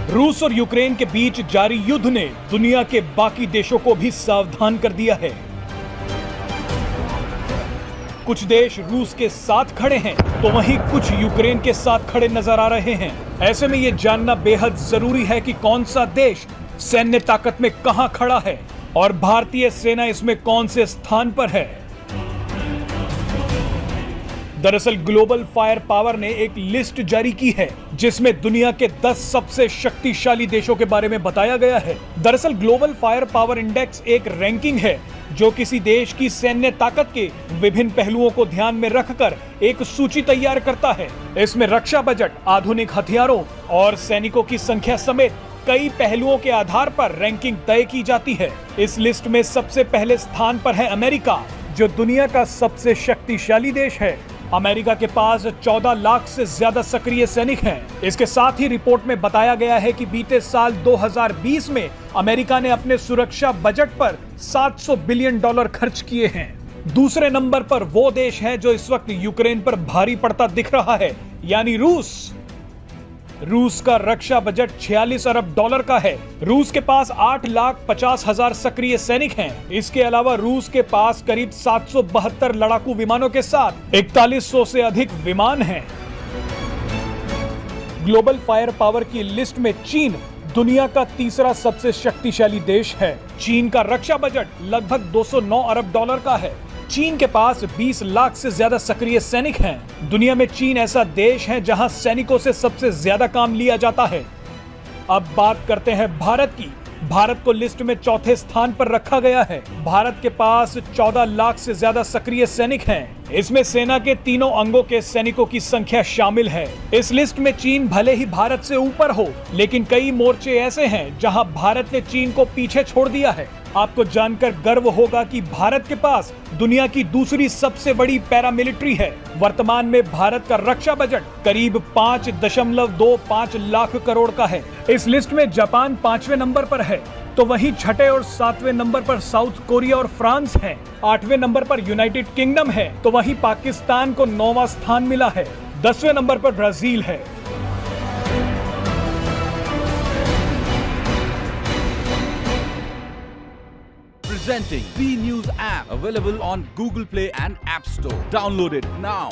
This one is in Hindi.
रूस और यूक्रेन के बीच जारी युद्ध ने दुनिया के बाकी देशों को भी सावधान कर दिया है। कुछ देश रूस के साथ खड़े हैं तो वहीं कुछ यूक्रेन के साथ खड़े नजर आ रहे हैं। ऐसे में यह जानना बेहद जरूरी है कि कौन सा देश सैन्य ताकत में कहां खड़ा है और भारतीय सेना इसमें कौन से स्थान पर है। दरअसल ग्लोबल फायर पावर ने एक लिस्ट जारी की है जिसमें दुनिया के 10 सबसे शक्तिशाली देशों के बारे में बताया गया है। दरअसल ग्लोबल फायर पावर इंडेक्स एक रैंकिंग है जो किसी देश की सैन्य ताकत के विभिन्न पहलुओं को ध्यान में रखकर एक सूची तैयार करता है। इसमें रक्षा बजट, आधुनिक हथियारों और सैनिकों की संख्या समेत कई पहलुओं के आधार पर रैंकिंग तय की जाती है। इस लिस्ट में सबसे पहले स्थान पर है अमेरिका, जो दुनिया का सबसे शक्तिशाली देश है। अमेरिका के पास 14 लाख से ज्यादा सक्रिय सैनिक हैं। इसके साथ ही रिपोर्ट में बताया गया है कि बीते साल 2020 में अमेरिका ने अपने सुरक्षा बजट पर $700 बिलियन खर्च किए हैं। दूसरे नंबर पर वो देश है जो इस वक्त यूक्रेन पर भारी पड़ता दिख रहा है, यानी रूस। रूस का रक्षा बजट $46 अरब का है। रूस के पास 8,50,000 सक्रिय सैनिक हैं। इसके अलावा रूस के पास करीब 772 लड़ाकू विमानों के साथ 4100 से अधिक विमान हैं। ग्लोबल फायर पावर की लिस्ट में चीन दुनिया का तीसरा सबसे शक्तिशाली देश है। चीन का रक्षा बजट लगभग $209 अरब का है। चीन के पास 20 लाख से ज्यादा सक्रिय सैनिक हैं। दुनिया में चीन ऐसा देश है जहां सैनिकों से सबसे ज्यादा काम लिया जाता है। अब बात करते हैं भारत की। भारत को लिस्ट में चौथे स्थान पर रखा गया है। भारत के पास 14 लाख से ज्यादा सक्रिय सैनिक हैं। इसमें सेना के तीनों अंगों के सैनिकों की संख्या शामिल है। इस लिस्ट में चीन भले ही भारत से ऊपर हो, लेकिन कई मोर्चे ऐसे हैं जहां भारत ने चीन को पीछे छोड़ दिया है। आपको जानकर गर्व होगा कि भारत के पास दुनिया की दूसरी सबसे बड़ी पैरामिलिट्री है। वर्तमान में भारत का रक्षा बजट करीब 5.25 लाख करोड़ का है। इस लिस्ट में जापान 5वें नंबर पर है, तो वहीं छठे और 7वें नंबर पर साउथ कोरिया और फ्रांस हैं। 8वें नंबर पर यूनाइटेड किंगडम है, तो वहीं पाकिस्तान को 9वां स्थान मिला है। 10वें नंबर पर ब्राजील है। Presenting V News app, available on Google Play and App Store. Download it now.